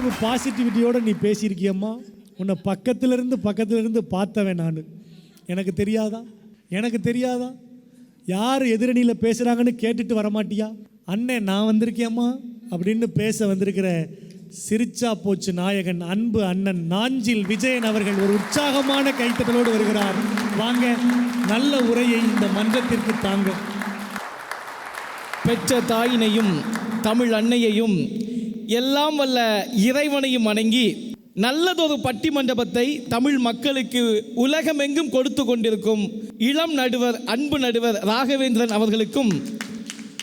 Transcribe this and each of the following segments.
அவ்வளவு பாசிட்டிவிட்டியோடு நீ பேசியிருக்கியம்மா. உன்னை பக்கத்திலிருந்து பார்த்தவன் நான். எனக்கு தெரியாதா யார் எதிரணியில் பேசுகிறாங்கன்னு கேட்டுட்டு வரமாட்டியா? அண்ணன் நான் வந்திருக்கேம்மா அப்படின்னு பேச வந்திருக்கிற சிரிச்சா போச்சு நாயகன் அன்பு அண்ணன் நாஞ்சில் விஜயன் அவர்கள் ஒரு உற்சாகமான கைத்தட்டலோடு வருகிறார். வாங்க, நல்ல உரையை இந்த மன்றத்திற்கு தாங்க. பெற்ற தாயினையும் தமிழ் அன்னையையும் எல்லாம் வல்ல இறைவனையும் வணங்கி நல்லதொரு பட்டிமண்டபத்தை தமிழ் மக்களுக்கு உலகமெங்கும் கொடுத்து கொண்டிருக்கும் இளம் நடுவர் அன்பு நடுவர் ராகவேந்திரன் அவர்களுக்கும்,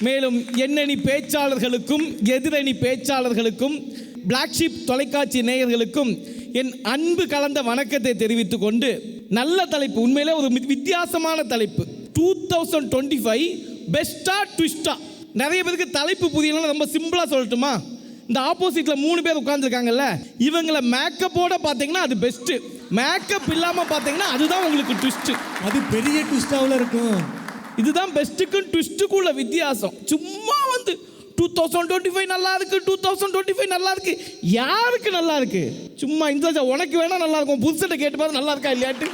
மேலும் எண்ணணி பேச்சாளர்களுக்கும் எதிரணி பேச்சாளர்களுக்கும் பிளாக் ஷீப் தொலைக்காட்சி நேயர்களுக்கும் என் அன்பு கலந்த வணக்கத்தை தெரிவித்துக் கொண்டு, நல்ல தலைப்பு, உண்மையிலே ஒரு வித்தியாசமான தலைப்பு. 2025 பெஸ்டா ட்விஸ்டா. நிறைய பேருக்கு தலைப்பு புரியலன்னு ரொம்ப சிம்பிளா சொல்லட்டுமா? இந்த ஆப்போசிட்ல 3 பேர் உட்கார்ந்துருக்காங்கல்ல, இவங்களை மேக்கப்போட பார்த்தீங்கன்னா அது பெஸ்ட், மேக்கப் இல்லாம பார்த்தீங்கன்னா அதுதான் உங்களுக்கு ட்விஸ்ட். அது பெரிய ட்விஸ்டாவில் இருக்கும். இதுதான் பெஸ்ட்டுக்கும் ட்விஸ்ட்டுக்குள்ள வித்தியாசம். சும்மா வந்து 2025 நல்லா இருக்கு, 2025 நல்லா இருக்கு. யாருக்கு நல்லா இருக்கு? சும்மா இந்த உனக்கு வேணா நல்லா இருக்கும், புதுசட்டை கேட்டு பார்த்து நல்லா இருக்கா இல்லையாட்டு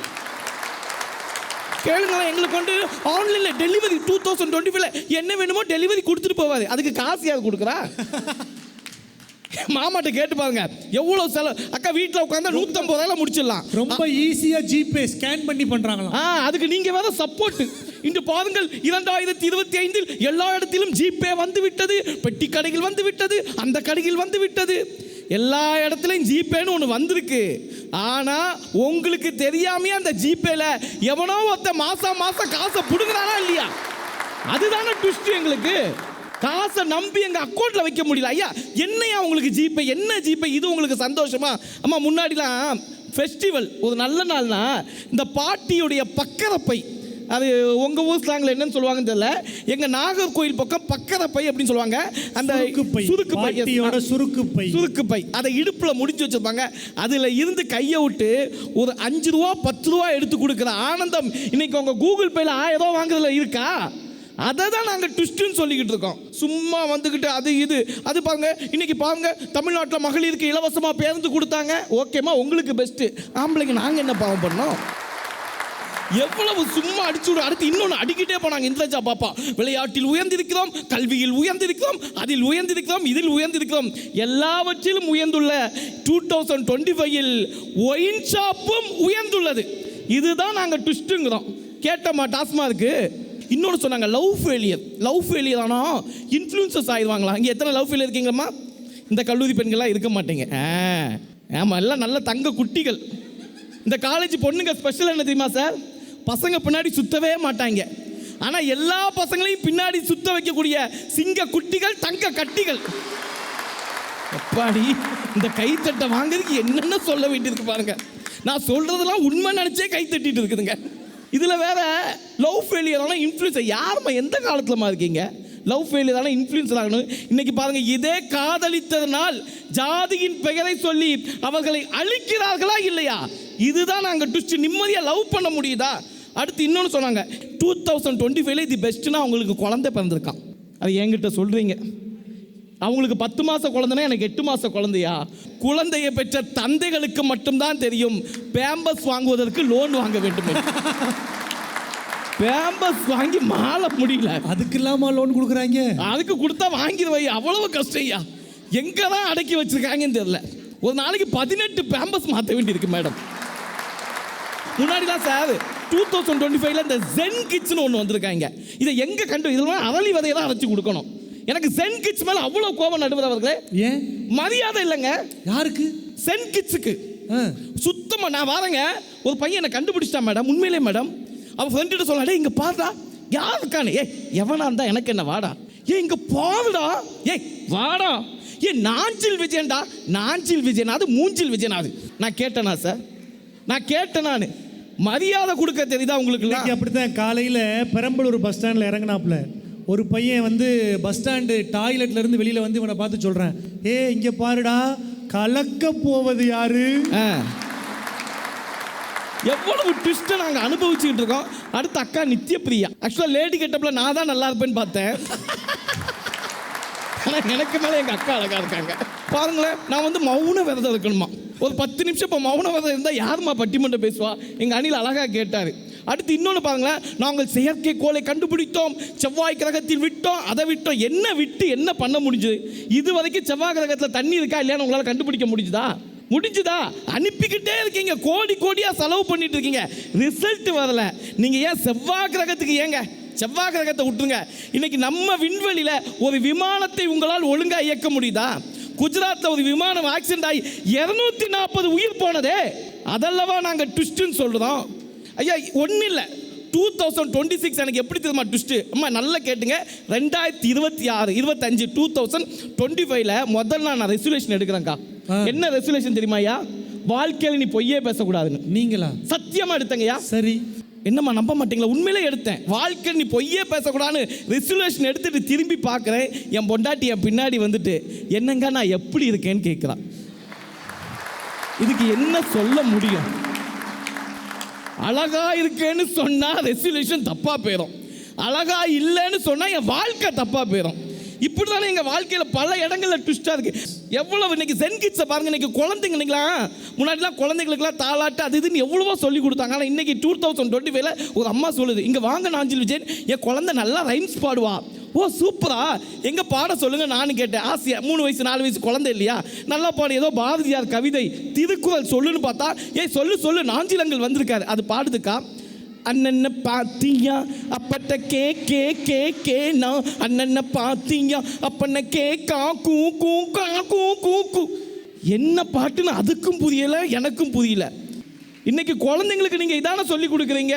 கேளுங்களேன். எங்களுக்கு வந்து ஆன்லைனில் டெலிவரி 2025 என்ன வேணுமோ டெலிவரி கொடுத்துட்டு போவாது. அதுக்கு காசு யார் கொடுக்குறா? மாமாட்ட கேட்டு பாருங்க எவ்வளவு செலவு. அக்கா வீட்டில் உட்காந்து 150 முடிச்சிடலாம். ரொம்ப ஈஸியா ஜிபே ஸ்கேன் பண்ணி பண்றாங்களா? அதுக்கு நீங்க வேற சப்போர்ட். இன்று பாருங்கள் 2025 எல்லா இடத்திலும் ஜிபே வந்து விட்டது, பெட்டி கடைகள் வந்து விட்டது, அந்த கடைகள் வந்து விட்டது, எல்லா இடத்துலையும் ஜிபேன்னு ஒன்று வந்திருக்கு. ஆனா உங்களுக்கு தெரியாமையே அந்த ஜிபேல எவனோ ஒருத்த மாசம் காசை புடுங்குறானா இல்லையா? அதுதானே ட்விஸ்ட். எங்களுக்கு காசை நம்பி எங்க அக்கௌண்ட்ல வைக்க முடியல. ஐயா என்னையா உங்களுக்கு ஜிபே, என்ன ஜிபே? இது உங்களுக்கு சந்தோஷமா? அம்மா முன்னாடிலாம் ஃபெஸ்டிவல் ஒரு நல்ல நாள்னா இந்த பாட்டியுடைய பக்கரப்பை, அது உங்க ஊர் ஸ்லாங்ல என்னன்னு சொல்லுவாங்கன்னு தெரியல, எங்க நாகர்கோயில் பக்கம் பக்கரப்பை அப்படின்னு சொல்லுவாங்க. அந்த சுருக்கு பை அதை இடுப்புல முடிஞ்சு வச்சிருப்பாங்க. அதுல இருந்து கையை விட்டு ஒரு 5 ரூபா 10 ரூபா எடுத்து கொடுக்குற ஆனந்தம் இன்னைக்கு உங்க கூகுள் பேல 1000 ரூபா வாங்குறதுல இருக்கா? அதை தான் நாங்கள் ட்விஸ்ட்னு சொல்லிக்கிட்டு இருக்கோம். சும்மா வந்துக்கிட்டு அது இது அது பாருங்க. இன்னைக்கு பாருங்க தமிழ்நாட்டில் மகளிருக்கு இலவசமாக பேருந்து கொடுத்தாங்க. ஓகேம்மா, உங்களுக்கு பெஸ்ட்டு. ஆம்பளைங்க நாங்கள் என்ன பாவம் பண்ணோம்? எவ்வளவு சும்மா அடிச்சு விடு. அடுத்து இன்னொன்று அடிக்கிட்டே போனாங்க இந்திரஜா பாப்பா. விளையாட்டில் உயர்ந்திருக்கிறோம், கல்வியில் உயர்ந்திருக்கிறோம், அதில் உயர்ந்திருக்கிறோம், இதில் உயர்ந்திருக்கிறோம், எல்லாவற்றிலும் உயர்ந்துள்ள 2025 ஒயின் ஷாப்பும் உயர்ந்துள்ளது. இதுதான் நாங்கள் ட்விஸ்ட்டுங்கிறோம். கேட்டோமா டாஸ்மார்க்கு? இன்னொன்று சொன்னாங்க லவ் ஃபெயிலியர் ஆனால் இன்ஃப்ளூயன்சஸ் ஆயிடுவாங்களா? இங்கே எத்தனை லவ் ஃபெயிலியர் இருக்கீங்களம்மா? இந்த கல்லூரி பெண்கள்லாம் இருக்க மாட்டீங்க. ஆமாம், எல்லாம் நல்ல தங்க குட்டிகள். இந்த காலேஜ் பொண்ணுங்க ஸ்பெஷல் என்ன தெரியுமா சார்? பசங்க பின்னாடி சுத்தவே மாட்டாங்க. ஆனால் எல்லா பசங்களையும் பின்னாடி சுத்த வைக்கக்கூடிய சிங்க குட்டிகள், தங்க கட்டிகள். எப்பாடி இந்த கைத்தட்டை வாங்குறதுக்கு என்னென்ன சொல்ல வேண்டியிருக்கு பாருங்க. நான் சொல்றதெல்லாம் உண்மை நினைச்சே கை தட்டிட்டு இருக்குதுங்க. இதில் வேற லவ் ஃபெயிலியரான இன்ஃப்ளூயன்சர். யாருமா எந்த காலத்துலமா இருக்கீங்க? லவ் ஃபெயிலியரான இன்ஃப்ளூயன்சர் ஆகணும். இன்னைக்கு பாருங்க, இதே காதலித்ததனால் ஜாதியின் பெயரை சொல்லி அவர்களை அழிக்கிறார்களா இல்லையா? இதுதான் நாங்கள் ட்விஸ்ட். நிம்மதியாக லவ் பண்ண முடியுதா? அடுத்து இன்னொன்று சொன்னாங்க 2025 இது பெஸ்ட்னா அவங்களுக்கு குழந்தை பிறந்திருக்கான். அது என்கிட்ட சொல்றீங்க. அவங்களுக்கு 10 மாத குழந்தைனா எனக்கு 8 மாத குழந்தையா? குழந்தையை பெற்ற தந்தைகளுக்கு மட்டும்தான் தெரியும் பேம்பஸ் வாங்குவதற்கு லோன் வாங்க வேண்டும். பேம்பஸ் வாங்கி மாள முடியல, அதுக்கு இல்லாம லோன் கொடுக்குறாங்க. அதுக்கு கொடுத்தா வாங்கிடுவை, அவ்வளவு கஷ்டம்யா. எங்க தான் அடக்கி வச்சிருக்காங்கன்னு தெரியல. ஒரு நாளைக்கு 18 பேம்பஸ் மாற்ற வேண்டியிருக்கு மேடம். முன்னாடி தான் சார் 2025 இந்த ஜென் கிட்ஸ்னு ஒன்று வந்திருக்காங்க. இதை எங்க கண்டு? இதெல்லாம் அரளி விதையை தான் அரைச்சி கொடுக்கணும். எனக்கு சென் கிட்ஸ் மேல அவ்வளவு கோபம் நடுவர் அவர்களே. ஏன்? மரியாதை இல்லைங்க. யாருக்கு? சென் கிட்ஸுக்கு சுத்தமா. நான் வாரங்க, ஒரு பையன் என்ன கண்டுபிடிச்சிட்டான் மேடம். உண்மையிலே மேடம், அவன் ஃப்ரெண்ட்டு சொன்னாடே இங்க பாருடா யார் இருக்கானு. எவனா இருந்தா எனக்கு என்ன, வாடா. இங்க பாருடா, வாடா. நாஞ்சில் விஜயன்டா. நாஞ்சில் விஜயன் அது மூஞ்சில் விஜயன் அது. நான் கேட்டேனா சார்? நான் கேட்டேன். நான் மரியாதை கொடுக்க தெரியுதா உங்களுக்கு? அப்படித்தான் காலையில் பெரம்பலூர் பஸ் ஸ்டாண்டில் இறங்கினாப்புல ஒரு பையன் வந்து பஸ் ஸ்டாண்டு டாய்லெட்ல இருந்து வெளியில வந்து இவனை பார்த்து சொல்றேன், இங்க பாருடா கலக்க போவது யாரு? எவ்வளவு ட்விஸ்ட் நாங்க அனுபவிச்சுக்கிட்டு இருக்கோம். அடுத்த அக்கா நித்யபிரியா. ஆக்சுவலா லேடி கெட்டப்ல நான் தான் நல்லா இருப்பேன்னு பார்த்தேன். ஆனால் எனக்கு மேலே எங்கள் அக்கா அழகாக இருக்காங்க. பாருங்களேன், நான் வந்து மௌன விரதம் இருக்கணுமா, ஒரு 10 நிமிஷம் இப்போ மௌன விரதம் இருந்தால் யாருமா பட்டிமன்றம் பேசுவா? எங்கள் அணில் அழகாக கேட்டார். அடுத்து இன்னொன்று பாருங்களேன், நாங்கள் செயற்கைக்கோளை கண்டுபிடித்தோம், செவ்வாய் கிரகத்தில் விட்டோம், அதை விட்டோம். என்ன விட்டு என்ன பண்ண முடிஞ்சது? இது வரைக்கும் செவ்வாய் கிரகத்தில் தண்ணி இருக்கா இல்லையான்னு உங்களால் கண்டுபிடிக்க முடிஞ்சுதா? அனுப்பிக்கிட்டே இருக்கீங்க, கோடி கோடியாக செலவு பண்ணிட்டு இருக்கீங்க, ரிசல்ட் வரல. நீங்கள் ஏன் செவ்வாய் கிரகத்துக்கு ஏங்க? செவ்வாய் கிரகத்தை விட்டுருங்க. இன்னைக்கு நம்ம விண்வெளியில் ஒரு விமானத்தை உங்களால் ஒழுங்காக இயக்க முடியுதா? குஜராத்தில் ஒரு விமானம் ஆக்சிடென்ட் ஆகி 240 உயிர் போனதே, அதல்லவா நாங்கள் ட்விஸ்ட்னு சொல்கிறோம். ஐயா ஒன்றும் இல்லை, 2026 எனக்கு எப்படி தெரியுமா ட்விஸ்ட்டு? அம்மா நல்லா கேட்டுங்க. 2026 25 2025 முதல்ல நான் ரெசல்யூஷன் எடுக்கிறேன்க்கா. என்ன ரெசல்யூஷன் தெரியுமா ஐயா? வாழ்க்கையில் நீ பொய்யே பேசக்கூடாதுன்னு. நீங்களா? சத்தியமாக எடுத்தங்கய்யா. சரி, என்னம்மா நம்ப மாட்டீங்களா? உண்மையிலே எடுத்தேன். வாழ்க்கை நீ பொய்யே பேசக்கூடாதுன்னு ரெசல்யூஷன் எடுத்துட்டு திரும்பி பார்க்குறேன். என் பொண்டாட்டி என் பின்னாடி வந்துட்டு என்னங்க நான் எப்படி இருக்கேன்னு கேட்குறான். இதுக்கு என்ன சொல்ல முடியும்? அழகா இருக்கேன்னு சொன்னா ரெசல்யூஷன் தப்பா போயிடும், அழகா இல்லைன்னு சொன்னா என் வாழ்க்கை தப்பா போயிடும். இப்படி தானே எங்கள் வாழ்க்கையில் பல இடங்களில் ட்விஸ்டாக இருக்குது. எவ்வளவு இன்னைக்கு ஜென் கிட்ஸை பாருங்கள். இன்றைக்கி குழந்தைங்களா, முன்னாடிலாம் குழந்தைங்களுக்குலாம் தாளாட்டு அது இதுன்னு எவ்வளவோ சொல்லி கொடுத்தாங்க. ஆனால் இன்றைக்கி 2025 ஒரு அம்மா சொல்லுது, இங்கே வாங்க நாஞ்சில் விஜயன், என் குழந்தை நல்லா ரைம்ஸ் பாடுவா. ஓ சூப்பரா, எங்கே பாட சொல்லுங்கள் நானும் கேட்டேன். ஆசையா 3 வயசு 4 வயசு குழந்தை இல்லையா, நல்லா பாடு, ஏதோ பாரதியார் கவிதை திருக்குறள் சொல்லுன்னு பார்த்தா, சொல்லு நாஞ்சிலங்கள் வந்திருக்காரு, அது பாடுதுக்கா. அண்ணன்ன பாத்தியா அப்பட்ட கே கே கே கே நான் அண்ணன்ன பாத்தியா அப்பண்ண கே கா கூ கூ கா கூ கூ கூ. என்ன பாட்டுன்னு அதுக்கும் புரியல, எனக்கும் புரியல. இன்னைக்கு குழந்தைங்களுக்கு நீங்க இதான சொல்லி கொடுக்குறீங்க?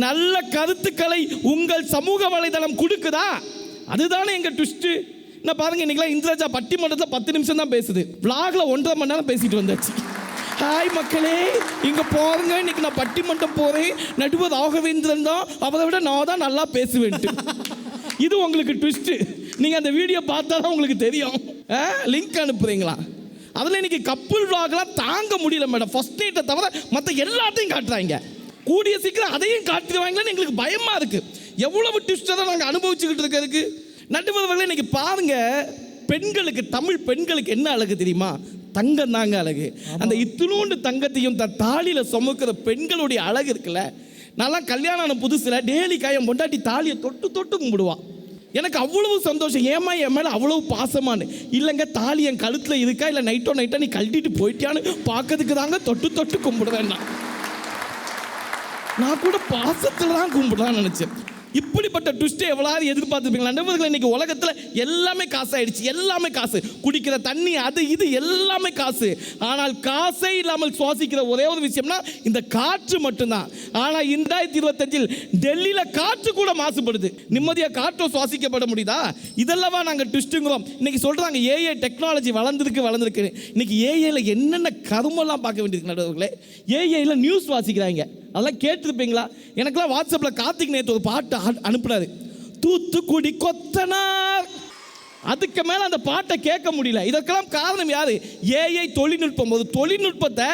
நல்ல கருத்துக்களை உங்கள் சமூக வலைதளம் கொடுக்குதா? அதுதானே எங்க ட்விஸ்ட். என்ன பாருங்க, இன்னைக்கு இந்திரஜா பட்டிமன்றத்தில் 10 நிமிஷம் தான் பேசுது, விளாக்ல 1.5 மணி நேரம் பேசிட்டு வந்தாச்சு. ஹாய் மக்களே, இங்கே போகிறேங்க, இன்னைக்கு நான் பட்டிமன்றம் போகிறேன், நடுவர் ராகவேந்திரன் தான், அவரை விட நான் தான் நல்லா பேசுவேன்ட்டு. இது உங்களுக்கு ட்விஸ்ட்டு. நீங்கள் அந்த வீடியோ பார்த்தா தான் உங்களுக்கு தெரியும். லிங்க் அனுப்புகிறீங்களா? அதில் இன்னைக்கு கப்புள் விளாக்லாம் தாங்க முடியல மேடம். ஃபர்ஸ்ட் நைட்டை தவிர மற்ற எல்லாத்தையும் காட்டுறாங்க. கூடிய சீக்கிரம் அதையும் காட்டுவாங்களான்னு எங்களுக்கு பயமாக இருக்குது. எவ்வளவு ட்விஸ்ட்டை தான் நாங்கள் அனுபவிச்சுக்கிட்டு இருக்கிறதுக்கு. நடுவர்களே இன்னைக்கு பாருங்கள், பெண்களுக்கு, தமிழ் பெண்களுக்கு என்ன அழகு தெரியுமா? தங்கம் தாங்க அழகு. அந்த இத்தினோண்டு தங்கத்தையும் தன் தாலியில் சுமக்கிற பெண்களுடைய அழகு இருக்குல்ல. நான்லாம் கல்யாணம் ஆன புதுசில் டெய்லி காயம் பொண்டாட்டி தாலியை தொட்டு தொட்டு கும்பிடுவான். எனக்கு அவ்வளவு சந்தோஷம். ஏமா என் மேலே அவ்வளவு பாசமானு இல்லைங்க, தாலி என் கழுத்தில் இருக்கா இல்லை நைட்டோ நீ கழட்டிட்டு போயிட்டியான்னு பார்க்கறதுக்கு தாங்க தொட்டு தொட்டு கும்பிடுவேன். நான் கூட பாசத்தில் தான் கும்பிடுறான்னு நினச்சேன். இப்படிப்பட்ட ட்விஸ்ட்டை எவ்வளவு எதிர்பார்த்துருப்பீங்களா? நண்பர்கள், இன்னைக்கு உலகத்தில் எல்லாமே காசு ஆயிடுச்சு. எல்லாமே காசு, குடிக்கிற தண்ணி அது இது எல்லாமே காசு. ஆனால் காசே இல்லாமல் சுவாசிக்கிற ஒரே ஒரு விஷயம்னா இந்த காற்று மட்டும்தான். ஆனால் 2025 டெல்லியில் காற்று கூட மாசுபடுது. நிம்மதியாக காற்று சுவாசிக்கப்பட முடியுதா? இதெல்லாம் நாங்கள் ட்விஸ்ட்டுங்கிறோம். இன்னைக்கு சொல்கிறாங்க ஏஐ டெக்னாலஜி வளர்ந்துருக்கு. இன்னைக்கு ஏஐயில் என்னென்ன கருமெல்லாம் பார்க்க வேண்டியிருக்கு நண்பர்களே. ஏஐயில் நியூஸ் வாசிக்கிறாங்க, அதெல்லாம் கேட்டிருப்பீங்களா? எனக்கெல்லாம் வாட்ஸ்அப்பில் கார்த்திக் நேற்று ஒரு பாட்டு அனுப்புனாரு, தூத்துக்குடி கொத்தனார். அதுக்கு மேலே அந்த பாட்டை கேட்க முடியல. இதற்கெல்லாம் காரணம் யாரு? ஏஐ தொழில்நுட்பம். ஒரு தொழில்நுட்பத்தை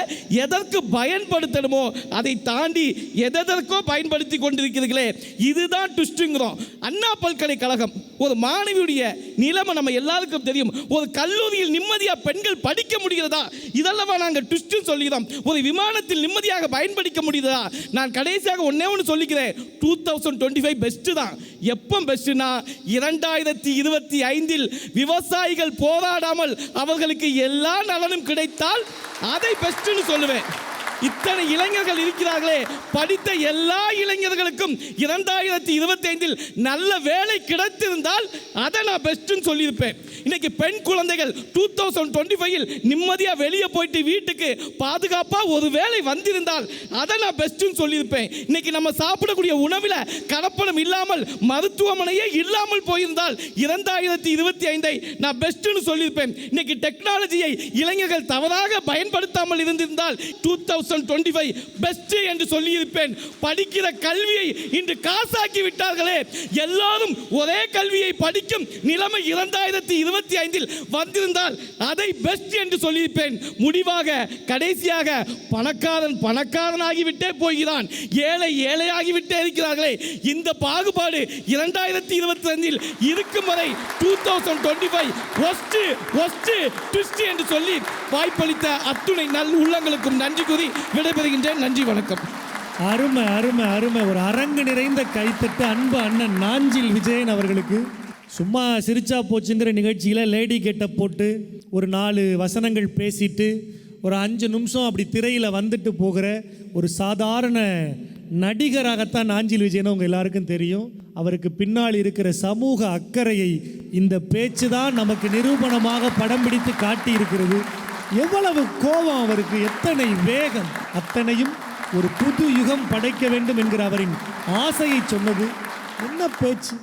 எதற்கு பயன்படுத்தணுமோ அதை தாண்டி எதற்கோ பயன்படுத்தி கொண்டிருக்கிறீர்களே, இதுதான் ட்விஸ்ட்டுங்கிறோம். அண்ணா பல்கலைக்கழகம் ஒரு மாணவியுடைய நிலைமை நம்ம எல்லாருக்கும் தெரியும். ஒரு கல்லூரியில் நிம்மதியாக பெண்கள் படிக்க முடிகிறதா? இதெல்லாம் நாங்கள் ட்விஸ்ட்டு சொல்லிக்கிறோம். ஒரு விமானத்தில் நிம்மதியாக பயன்படுத்த முடியுதா? நான் கடைசியாக ஒன்று சொல்லிக்கிறேன், 2025 பெஸ்ட்டு தான். எப்போ பெஸ்ட்டுனா 2025 விவசாயிகள் போராடாமல் அவர்களுக்கு எல்லா நலனும் கிடைத்தால் அதை பெஸ்ட்னு சொல்லுவேன். இத்தனை இளைஞர்கள் இருக்கிறார்களே, படித்த எல்லா இளைஞர்களுக்கும் 2025 நல்ல வேலை கிடைத்திருந்தால் அதை நான் பெஸ்ட்னு சொல்லியிருப்பேன். இன்னைக்கு பெண் குழந்தைகள் 2025 நிம்மதியாக வெளியே போயிட்டு வீட்டுக்கு பாதுகாப்பாக ஒரு வேலை வந்திருந்தால் அதை நான் பெஸ்ட்னு சொல்லியிருப்பேன். இன்னைக்கு நம்ம சாப்பிடக்கூடிய உணவில் கலப்படம் இல்லாமல் மருத்துவமனையே இல்லாமல் போயிருந்தால் 2025 நான் பெஸ்ட்னு சொல்லியிருப்பேன். இன்னைக்கு டெக்னாலஜியை இளைஞர்கள் தவறாக பயன்படுத்தாமல் இருந்திருந்தால் 2025 பெஸ்ட் என்று சொல்லியிருப்பேன். படிக்கிற கல்வியை இன்று காசாக்கி விட்டார்களே. எல்லாரும் ஒரே கல்வியை படிக்கும் நிலைமை 2025 வந்திருந்தால் அதை பெஸ்ட் என்று சொல்லியிருப்பேன். முடிவாக கடைசியாக பணக்காரனாகிவிட்டே போகிறான், ஏழை ஏழையாகிவிட்டே இருக்கிறார்களே. இந்த பாகுபாடு 2022 இருக்கும் வரை 2025 ஒஸ்ட் ட்விஸ்ட் என்று சொல்லி வாய்ப்பளித்த அத்துணை நல் உள்ளங்களுக்கும் நன்றி கூறி விடைபெறுகின்றேன். நன்றி, வணக்கம். அருமை அருமை அருமை. ஒரு அரங்கு நிறைந்த கைத்தட்டு அன்பு அண்ணன் நாஞ்சில் விஜயன் அவர்களுக்கு. சும்மா சிரிச்சா போச்சுங்கிற நிகழ்ச்சியில் லேடி கெட்டப் போட்டு ஒரு 4 வசனங்கள் பேசிட்டு ஒரு 5 நிமிஷம் அப்படி திரையில் வந்துட்டு போகிற ஒரு சாதாரண நடிகராகத்தான் நாஞ்சில் விஜயன் உங்கள் எல்லாருக்கும் தெரியும். அவருக்கு பின்னால் இருக்கிற சமூக அக்கறையை இந்த பேச்சு தான் நமக்கு நிரூபணமாக படம் பிடித்து காட்டி இருக்கிறது. எவ்வளவு கோபம் அவருக்கு, எத்தனை வேகம், அத்தனையும் ஒரு புது யுகம் படைக்க வேண்டும் என்கிற அவரின் ஆசையை சொன்னது. என்ன பேச்சு!